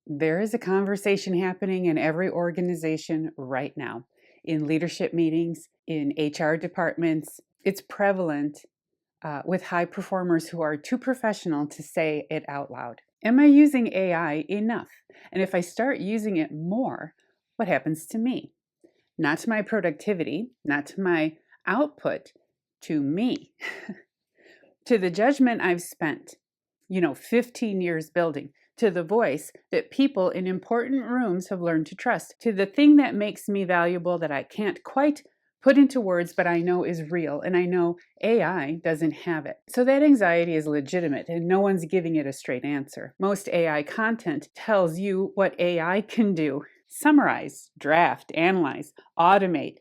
There is a conversation happening in every organization right now, in leadership meetings, in HR departments. It's prevalent with high performers who are too professional to say it out loud. Am I using AI enough? And if I start using it more, what happens to me? Not to my productivity, not to my output, to me, to the judgment I've spent, 15 years building, to the voice that people in important rooms have learned to trust, to the thing that makes me valuable that I can't quite put into words, but I know is real, and I know AI doesn't have it. So that anxiety is legitimate, and no one's giving it a straight answer. Most AI content tells you what AI can do. Summarize, draft, analyze, automate.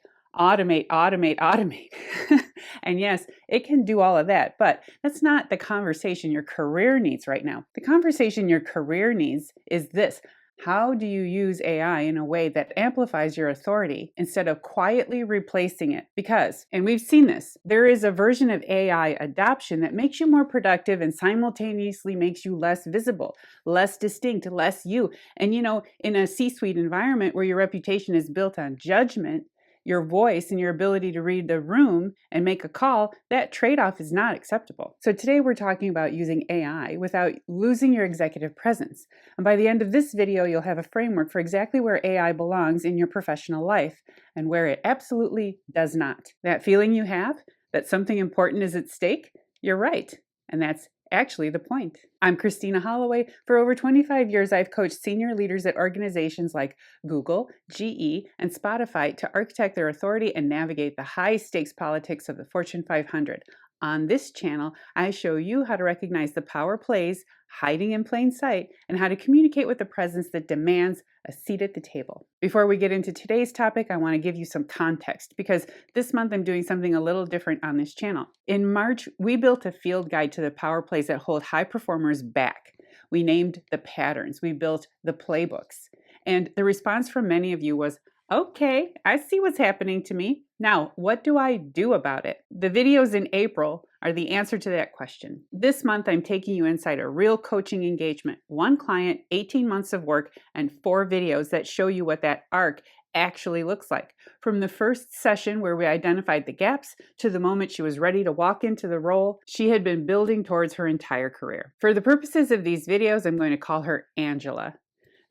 And yes, it can do all of that, but that's not the conversation your career needs right now. The conversation your career needs is this: how do you use AI in a way that amplifies your authority instead of quietly replacing it? Because, and we've seen this, there is a version of AI adoption that makes you more productive and simultaneously makes you less visible, less distinct, less you. And in a C-suite environment where your reputation is built on judgment, your voice and your ability to read the room and make a call, that trade-off is not acceptable. So today we're talking about using AI without losing your executive presence. And by the end of this video, you'll have a framework for exactly where AI belongs in your professional life and where it absolutely does not. That feeling you have that something important is at stake, you're right. And that's actually the point. I'm Christina Holloway. For over 25 years, I've coached senior leaders at organizations like Google, GE, and Spotify to architect their authority and navigate the high-stakes politics of the Fortune 500. On this channel, I show you how to recognize the power plays hiding in plain sight and how to communicate with a presence that demands a seat at the table. Before we get into today's topic, I want to give you some context because this month I'm doing something a little different on this channel. In March, we built a field guide to the power plays that hold high performers back. We named the patterns. We built the playbooks. And the response from many of you was, okay, I see what's happening to me. Now, what do I do about it? The videos in April are the answer to that question. This month, I'm taking you inside a real coaching engagement. 1 client, 18 months of work, and 4 videos that show you what that arc actually looks like. From the first session where we identified the gaps to the moment she was ready to walk into the role she had been building towards her entire career. For the purposes of these videos, I'm going to call her Angela.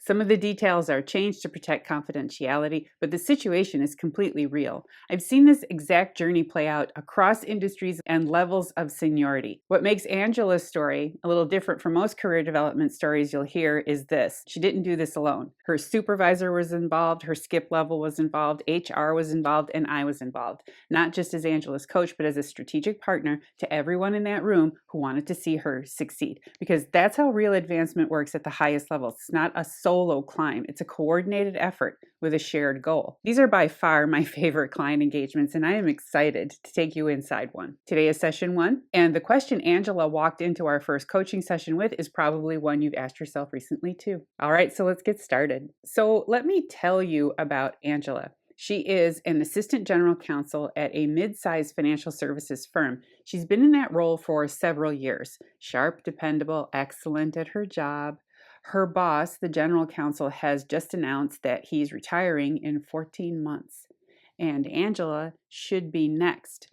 Some of the details are changed to protect confidentiality, but the situation is completely real. I've seen this exact journey play out across industries and levels of seniority. What makes Angela's story a little different from most career development stories you'll hear is this: she didn't do this alone. Her supervisor was involved, her skip level was involved, HR was involved, and I was involved. Not just as Angela's coach, but as a strategic partner to everyone in that room who wanted to see her succeed. Because that's how real advancement works at the highest levels. It's not a solo climb. It's a coordinated effort with a shared goal. These are by far my favorite client engagements, and I am excited to take you inside one. Today is session 1, and the question Angela walked into our first coaching session with is probably one you've asked yourself recently too. All right, so let's get started. So let me tell you about Angela. She is an assistant general counsel at a mid-sized financial services firm. She's been in that role for several years. Sharp, dependable, excellent at her job. Her boss, the general counsel, has just announced that he's retiring in 14 months, and Angela should be next.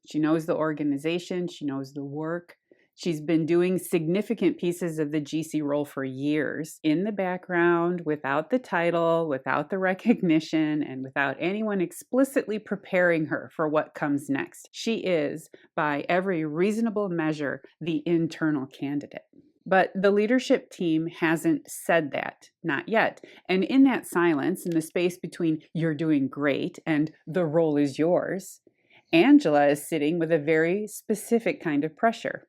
She knows the organization, she knows the work. She's been doing significant pieces of the GC role for years, in the background, without the title, without the recognition, and without anyone explicitly preparing her for what comes next. She is, by every reasonable measure, the internal candidate. But the leadership team hasn't said that, not yet. And in that silence, in the space between "you're doing great" and "the role is yours," Angela is sitting with a very specific kind of pressure.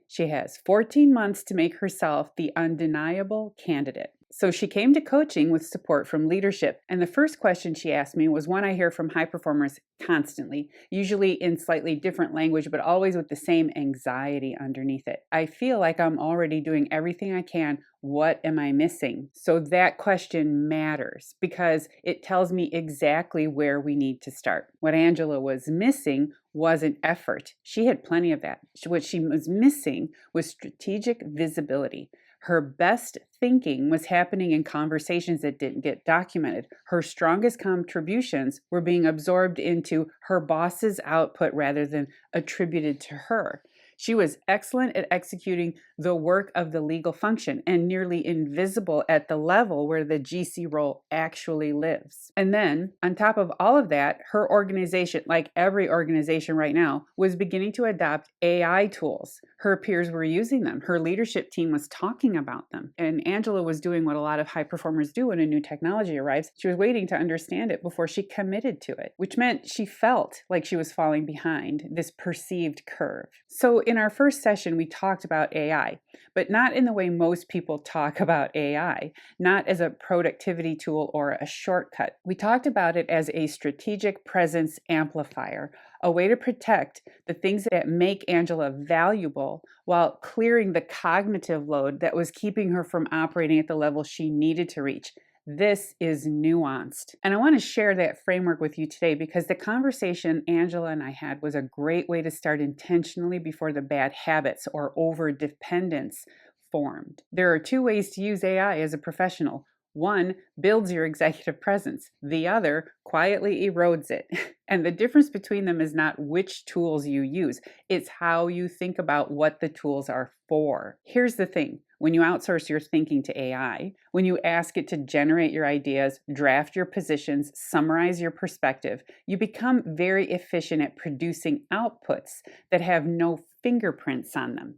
She has 14 months to make herself the undeniable candidate. So she came to coaching with support from leadership. And the first question she asked me was one I hear from high performers constantly, usually in slightly different language, but always with the same anxiety underneath it. I feel like I'm already doing everything I can. What am I missing? So that question matters because it tells me exactly where we need to start. What Angela was missing wasn't effort. She had plenty of that. What she was missing was strategic visibility. Her best thinking was happening in conversations that didn't get documented. Her strongest contributions were being absorbed into her boss's output rather than attributed to her. She was excellent at executing the work of the legal function and nearly invisible at the level where the GC role actually lives. And then, on top of all of that, her organization, like every organization right now, was beginning to adopt AI tools. Her peers were using them. Her leadership team was talking about them. And Angela was doing what a lot of high performers do when a new technology arrives. She was waiting to understand it before she committed to it, which meant she felt like she was falling behind this perceived curve. So in our first session, we talked about AI, but not in the way most people talk about AI, not as a productivity tool or a shortcut. We talked about it as a strategic presence amplifier, a way to protect the things that make Angela valuable while clearing the cognitive load that was keeping her from operating at the level she needed to reach. This is nuanced. And I want to share that framework with you today because the conversation Angela and I had was a great way to start intentionally before the bad habits or over dependence formed. There are two ways to use AI as a professional. One builds your executive presence. The other quietly erodes it. And the difference between them is not which tools you use. It's how you think about what the tools are for. Here's the thing. When you outsource your thinking to AI, when you ask it to generate your ideas, draft your positions, summarize your perspective, you become very efficient at producing outputs that have no fingerprints on them.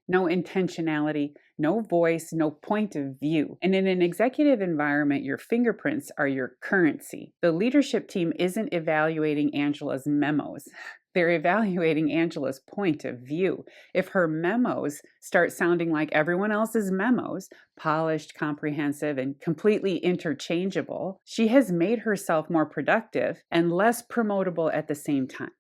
No intentionality, no voice, no point of view. And in an executive environment, your fingerprints are your currency. The leadership team isn't evaluating Angela's memos. They're evaluating Angela's point of view. If her memos start sounding like everyone else's memos, polished, comprehensive, and completely interchangeable, she has made herself more productive and less promotable at the same time.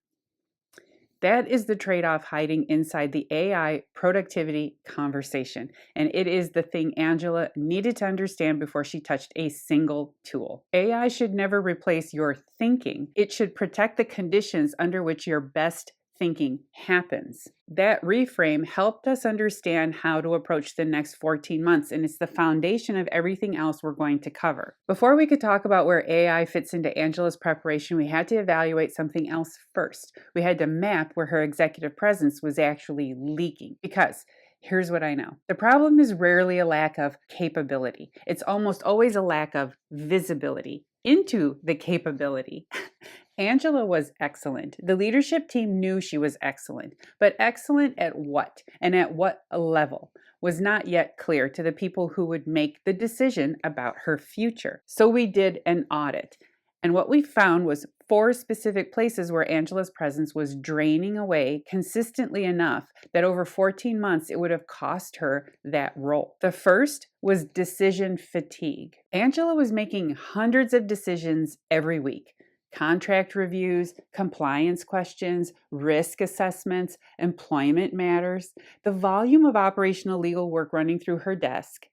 That is the trade-off hiding inside the AI productivity conversation. And it is the thing Angela needed to understand before she touched a single tool. AI should never replace your thinking. It should protect the conditions under which your best thinking happens. That reframe helped us understand how to approach the next 14 months, and it's the foundation of everything else we're going to cover. Before we could talk about where AI fits into Angela's preparation, we had to evaluate something else first. We had to map where her executive presence was actually leaking, because here's what I know. The problem is rarely a lack of capability. It's almost always a lack of visibility into the capability. Angela was excellent. The leadership team knew she was excellent, but excellent at what and at what level was not yet clear to the people who would make the decision about her future. So we did an audit. And what we found was 4 specific places where Angela's presence was draining away consistently enough that over 14 months it would have cost her that role. The first was decision fatigue. Angela was making hundreds of decisions every week. Contract reviews, compliance questions, risk assessments, employment matters. The volume of operational legal work running through her desk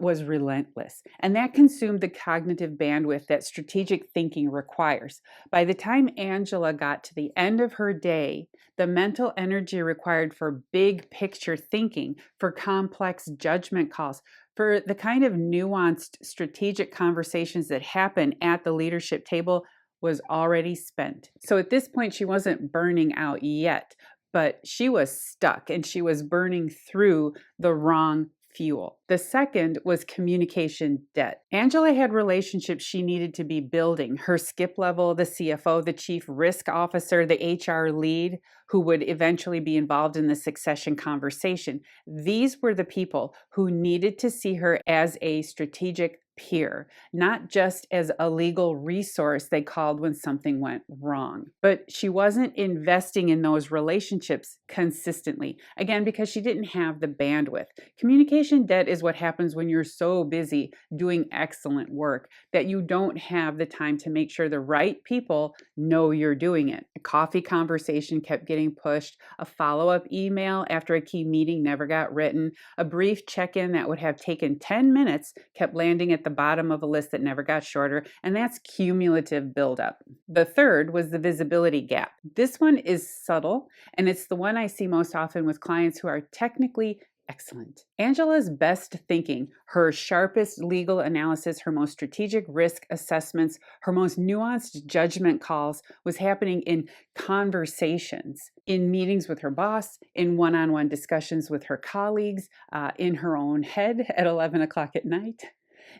was relentless, and that consumed the cognitive bandwidth that strategic thinking requires. By the time Angela got to the end of her day, the mental energy required for big picture thinking, for complex judgment calls, for the kind of nuanced strategic conversations that happen at the leadership table was already spent. So at this point, she wasn't burning out yet, but she was stuck and she was burning through the wrong fuel. The second was communication debt. Angela had relationships she needed to be building. Her skip level, the CFO, the chief risk officer, the HR lead, who would eventually be involved in the succession conversation. These were the people who needed to see her as a strategic peer, not just as a legal resource they called when something went wrong. But she wasn't investing in those relationships consistently, again, because she didn't have the bandwidth. Communication debt is what happens when you're so busy doing excellent work that you don't have the time to make sure the right people know you're doing it. A coffee conversation kept getting pushed, a follow-up email after a key meeting never got written, a brief check-in that would have taken 10 minutes kept landing at the bottom of a list that never got shorter, and that's cumulative buildup. The third was the visibility gap. This one is subtle, and it's the one I see most often with clients who are technically excellent. Angela's best thinking, her sharpest legal analysis, her most strategic risk assessments, her most nuanced judgment calls was happening in conversations, in meetings with her boss, in one-on-one discussions with her colleagues, in her own head at 11 o'clock at night.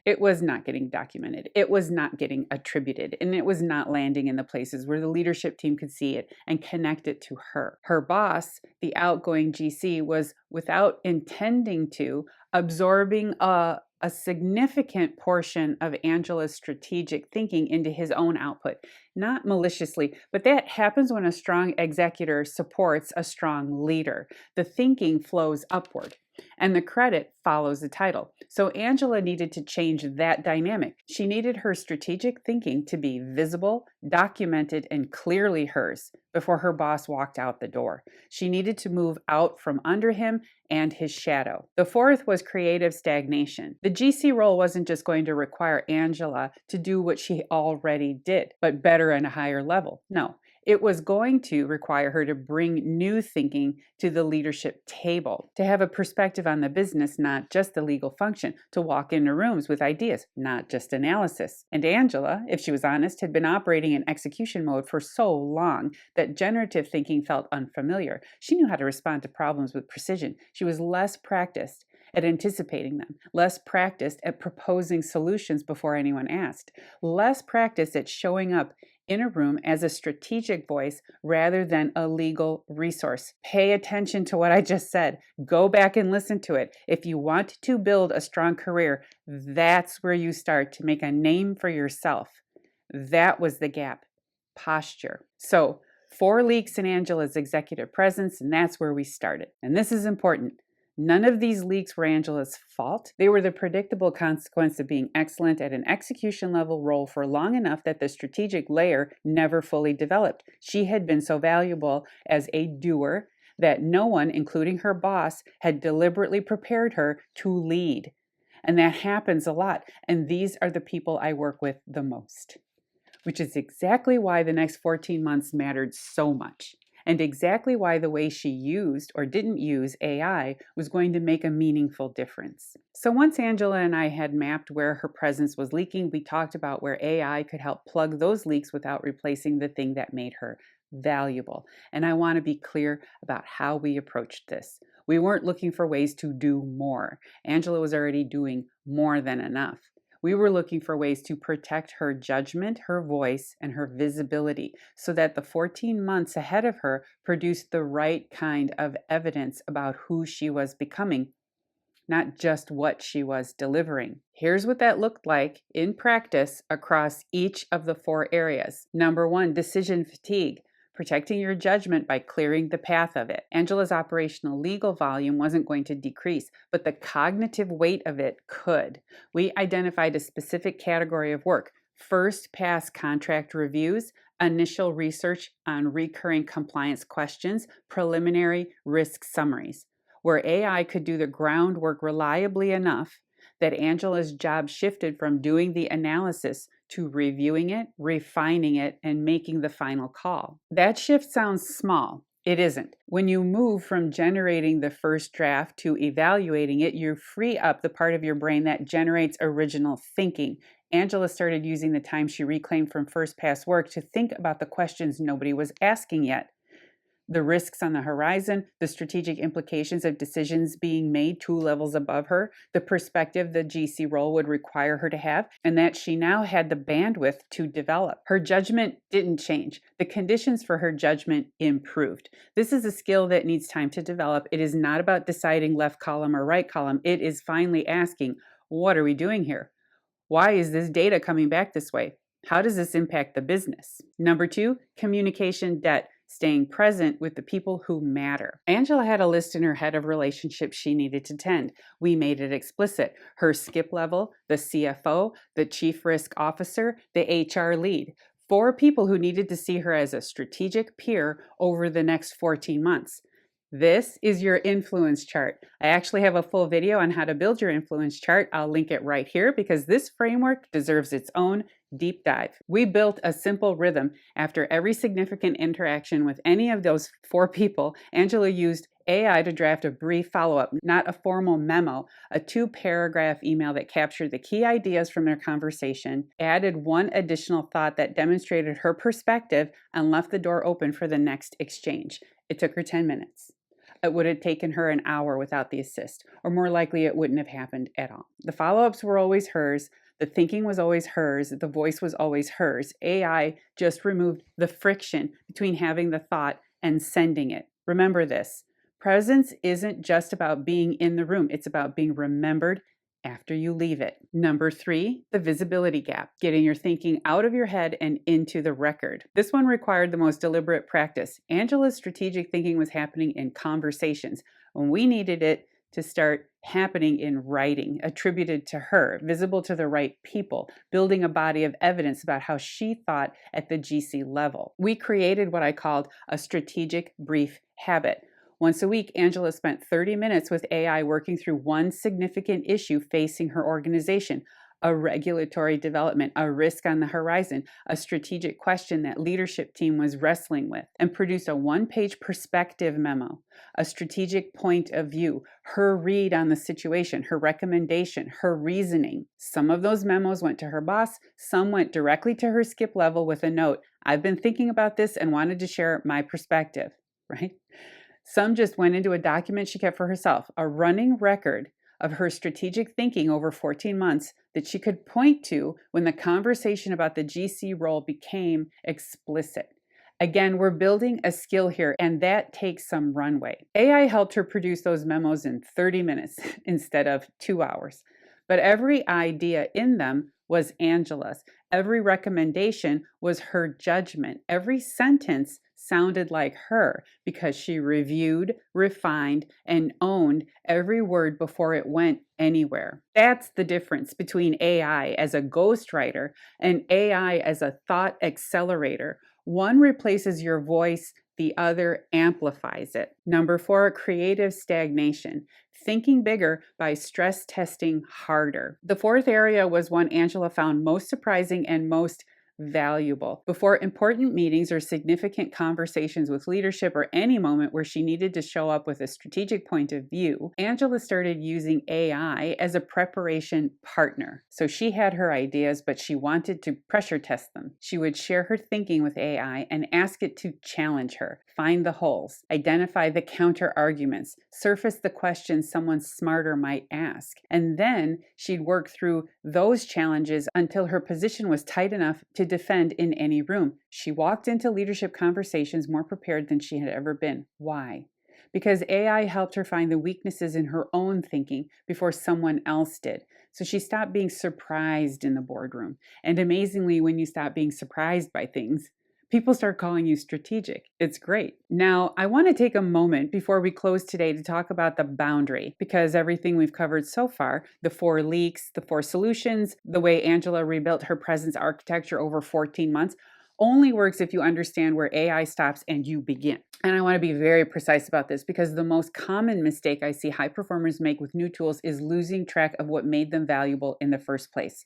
It was not getting documented. It was not getting attributed, and it was not landing in the places where the leadership team could see it and connect it to her. Her boss, the outgoing GC, was, without intending to, absorbing a significant portion of Angela's strategic thinking into his own output. Not maliciously, but that happens when a strong executor supports a strong leader. The thinking flows upward, and the credit follows the title. So Angela needed to change that dynamic. She needed her strategic thinking to be visible, documented, and clearly hers before her boss walked out the door. She needed to move out from under him and his shadow. The fourth was creative stagnation. The GC role wasn't just going to require Angela to do what she already did, but better and a higher level. No. It was going to require her to bring new thinking to the leadership table, to have a perspective on the business, not just the legal function, to walk into rooms with ideas, not just analysis. And Angela, if she was honest, had been operating in execution mode for so long that generative thinking felt unfamiliar. She knew how to respond to problems with precision. She was less practiced at anticipating them, less practiced at proposing solutions before anyone asked, less practiced at showing up in a room as a strategic voice rather than a legal resource. Pay attention to what I just said. Go back and listen to it. If you want to build a strong career, that's where you start to make a name for yourself. That was the gap. Posture. So, 4 leaks in Angela's executive presence, and that's where we started. And this is important. None of these leaks were Angela's fault. They were the predictable consequence of being excellent at an execution level role for long enough that the strategic layer never fully developed. She had been so valuable as a doer that no one, including her boss, had deliberately prepared her to lead. And that happens a lot. And these are the people I work with the most, which is exactly why the next 14 months mattered so much. And exactly why the way she used or didn't use AI was going to make a meaningful difference. So once Angela and I had mapped where her presence was leaking, we talked about where AI could help plug those leaks without replacing the thing that made her valuable. And I want to be clear about how we approached this. We weren't looking for ways to do more. Angela was already doing more than enough. We were looking for ways to protect her judgment, her voice, and her visibility so that the 14 months ahead of her produced the right kind of evidence about who she was becoming, not just what she was delivering. Here's what that looked like in practice across each of the 4 areas. Number 1, decision fatigue. Protecting your judgment by clearing the path of it. Angela's operational legal volume wasn't going to decrease, but the cognitive weight of it could. We identified a specific category of work: first pass contract reviews, initial research on recurring compliance questions, preliminary risk summaries, where AI could do the groundwork reliably enough that Angela's job shifted from doing the analysis to reviewing it, refining it, and making the final call. That shift sounds small. It isn't. When you move from generating the first draft to evaluating it, you free up the part of your brain that generates original thinking. Angela started using the time she reclaimed from first pass work to think about the questions nobody was asking yet. The risks on the horizon, the strategic implications of decisions being made 2 levels above her, the perspective the GC role would require her to have, and that she now had the bandwidth to develop. Her judgment didn't change. The conditions for her judgment improved. This is a skill that needs time to develop. It is not about deciding left column or right column. It is finally asking, what are we doing here? Why is this data coming back this way? How does this impact the business? Number 2, communication debt. Staying present with the people who matter. Angela had a list in her head of relationships she needed to tend. We made it explicit. Her skip level, the CFO, the chief risk officer, the HR lead. 4 people who needed to see her as a strategic peer over the next 14 months. This is your influence chart. I actually have a full video on how to build your influence chart. I'll link it right here because this framework deserves its own deep dive. We built a simple rhythm. After every significant interaction with any of those 4 people, Angela used AI to draft a brief follow-up, not a formal memo, a 2-paragraph email that captured the key ideas from their conversation, added one additional thought that demonstrated her perspective, and left the door open for the next exchange. It took her 10 minutes. It would have taken her an hour without the assist, or more likely it wouldn't have happened at all. The follow-ups were always hers. The thinking was always hers. The voice was always hers. AI just removed the friction between having the thought and sending it. Remember this. Presence isn't just about being in the room. It's about being remembered after you leave it. Number 3, the visibility gap, getting your thinking out of your head and into the record. This one required the most deliberate practice. Angela's strategic thinking was happening in conversations when we needed it to start happening in writing, attributed to her, visible to the right people, building a body of evidence about how she thought at the GC level. We created what I called a strategic brief habit. Once a week, Angela spent 30 minutes with AI working through one significant issue facing her organization, a regulatory development, a risk on the horizon, a strategic question that leadership team was wrestling with, and produced a 1-page perspective memo, a strategic point of view, her read on the situation, her recommendation, her reasoning. Some of those memos went to her boss, some went directly to her skip level with a note, "I've been thinking about this and wanted to share my perspective," right? Some just went into a document she kept for herself, a running record of her strategic thinking over 14 months that she could point to when the conversation about the GC role became explicit. Again, we're building a skill here, and that takes some runway. AI helped her produce those memos in 30 minutes instead of 2 hours. But every idea in them was Angela's. Every recommendation was her judgment. Every sentence sounded like her because she reviewed, refined, and owned every word before it went anywhere. That's the difference between AI as a ghostwriter and AI as a thought accelerator. One replaces your voice, the other amplifies it. Number 4, creative stagnation. Thinking bigger by stress testing harder. The 4th area was one Angela found most surprising and most valuable. Before important meetings or significant conversations with leadership or any moment where she needed to show up with a strategic point of view, Angela started using AI as a preparation partner. So she had her ideas, but she wanted to pressure test them. She would share her thinking with AI and ask it to challenge her, find the holes, identify the counter arguments, surface the questions someone smarter might ask. And then she'd work through those challenges until her position was tight enough to defend in any room. She walked into leadership conversations more prepared than she had ever been. Why? Because AI helped her find the weaknesses in her own thinking before someone else did. So she stopped being surprised in the boardroom. And amazingly, when you stop being surprised by things, people start calling you strategic. It's great. Now, I want to take a moment before we close today to talk about the boundary, because everything we've covered so far, the 4 leaks, the 4 solutions, the way Angela rebuilt her presence architecture over 14 months, only works if you understand where AI stops and you begin. And I want to be very precise about this because the most common mistake I see high performers make with new tools is losing track of what made them valuable in the first place.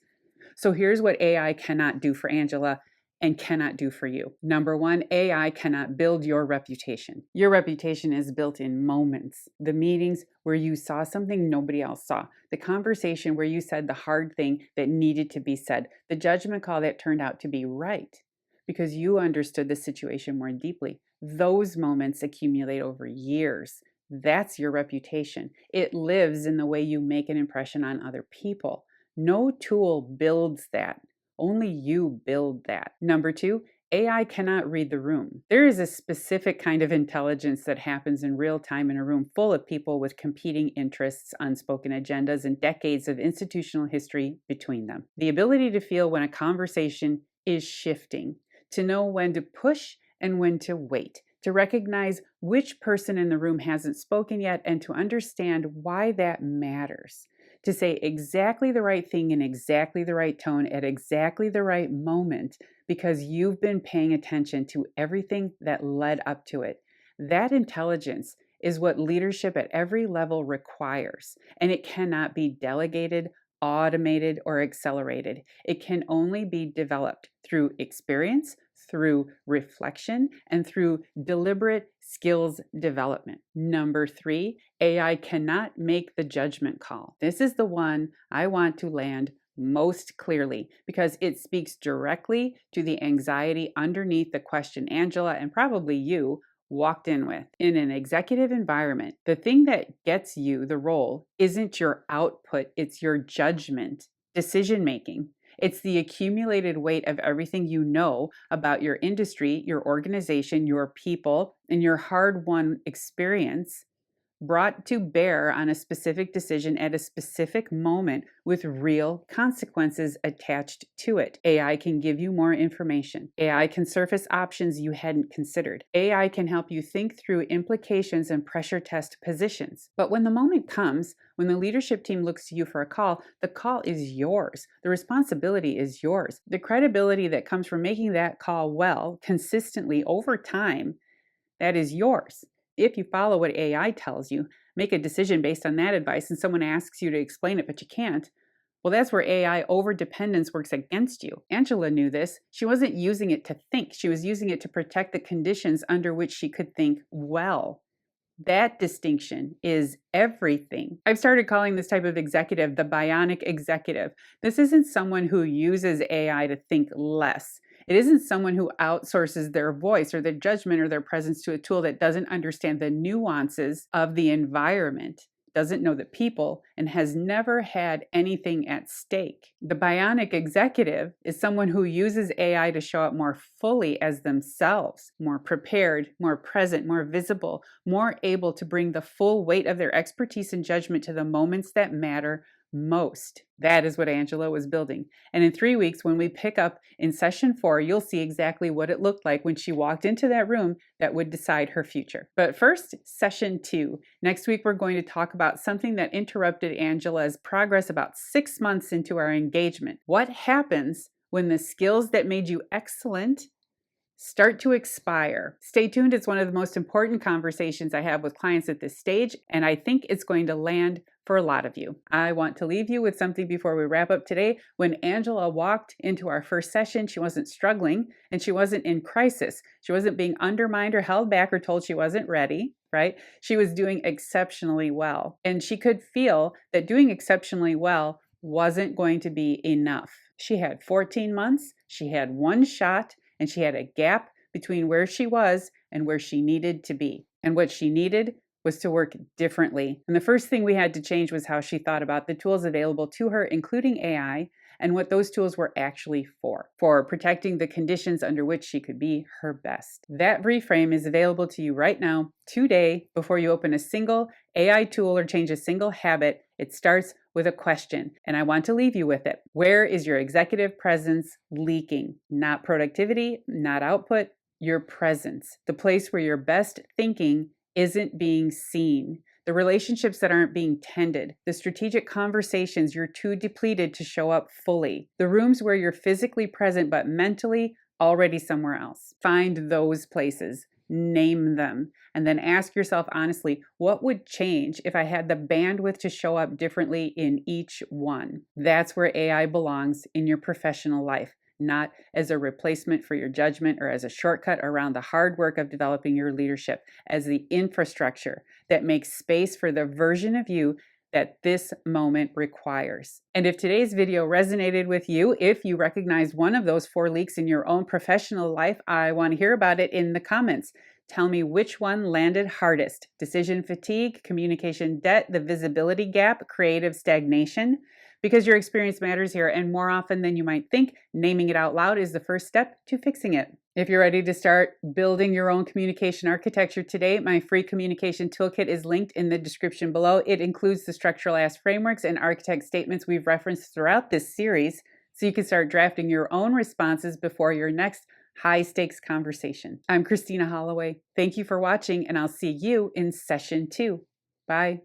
So here's what AI cannot do for Angela and cannot do for you. Number 1, AI cannot build your reputation. Your reputation is built in moments. The meetings where you saw something nobody else saw. The conversation where you said the hard thing that needed to be said. The judgment call that turned out to be right because you understood the situation more deeply. Those moments accumulate over years. That's your reputation. It lives in the way you make an impression on other people. No tool builds that. Only you build that. Number 2, AI cannot read the room. There is a specific kind of intelligence that happens in real time in a room full of people with competing interests, unspoken agendas, and decades of institutional history between them. The ability to feel when a conversation is shifting, to know when to push and when to wait, to recognize which person in the room hasn't spoken yet, and to understand why that matters. To say exactly the right thing in exactly the right tone at exactly the right moment because you've been paying attention to everything that led up to it. That intelligence is what leadership at every level requires, and it cannot be delegated, automated, or accelerated. It can only be developed through experience, through reflection and through deliberate skills development. Number 3, AI cannot make the judgment call. This is the one I want to land most clearly because it speaks directly to the anxiety underneath the question Angela and probably you walked in with. In an executive environment, the thing that gets you the role isn't your output, it's your judgment, decision making. It's the accumulated weight of everything you know about your industry, your organization, your people, and your hard-won experience brought to bear on a specific decision at a specific moment with real consequences attached to it. AI can give you more information. AI can surface options you hadn't considered. AI can help you think through implications and pressure test positions. But when the moment comes, when the leadership team looks to you for a call, the call is yours. The responsibility is yours. The credibility that comes from making that call well, consistently over time, that is yours. If you follow what AI tells you, make a decision based on that advice, and someone asks you to explain it, but you can't, well, that's where AI overdependence works against you. Angela knew this. She wasn't using it to think. She was using it to protect the conditions under which she could think well. That distinction is everything. I've started calling this type of executive the Bionic Executive. This isn't someone who uses AI to think less. It isn't someone who outsources their voice or their judgment or their presence to a tool that doesn't understand the nuances of the environment, doesn't know the people, and has never had anything at stake. The Bionic Executive is someone who uses AI to show up more fully as themselves, more prepared, more present, more visible, more able to bring the full weight of their expertise and judgment to the moments that matter most. That is what Angela was building. And in 3 weeks, when we pick up in session 4, you'll see exactly what it looked like when she walked into that room that would decide her future. But first, session 2. Next week, we're going to talk about something that interrupted Angela's progress about 6 months into our engagement. What happens when the skills that made you excellent start to expire? Stay tuned. It's one of the most important conversations I have with clients at this stage, and I think it's going to land for a lot of you. I want to leave you with something before we wrap up today. When Angela walked into our first session, she wasn't struggling and she wasn't in crisis. She wasn't being undermined or held back or told she wasn't ready, right? She was doing exceptionally well. And she could feel that doing exceptionally well wasn't going to be enough. She had 14 months, she had one shot, and she had a gap between where she was and where she needed to be. And what she needed was to work differently. And the first thing we had to change was how she thought about the tools available to her, including AI, and what those tools were actually for protecting the conditions under which she could be her best. That reframe is available to you right now, today, before you open a single AI tool or change a single habit. It starts with a question, and I want to leave you with it. Where is your executive presence leaking? Not productivity, not output, your presence. The place where your best thinking isn't being seen, the relationships that aren't being tended, the strategic conversations you're too depleted to show up fully, the rooms where you're physically present but mentally already somewhere else. Find those places, name them, and then ask yourself honestly, what would change if I had the bandwidth to show up differently in each one? That's where AI belongs in your professional life. Not as a replacement for your judgment or as a shortcut around the hard work of developing your leadership, as the infrastructure that makes space for the version of you that this moment requires. And if today's video resonated with you, if you recognize one of those 4 leaks in your own professional life, I want to hear about it in the comments. Tell me which one landed hardest: decision fatigue, communication debt, the visibility gap, creative stagnation. Because your experience matters here, and more often than you might think, naming it out loud is the first step to fixing it. If you're ready to start building your own communication architecture today, my free communication toolkit is linked in the description below. It includes the structural ask frameworks and architect statements we've referenced throughout this series, so you can start drafting your own responses before your next high-stakes conversation. I'm Christina Holloway. Thank you for watching, and I'll see you in session 2. Bye.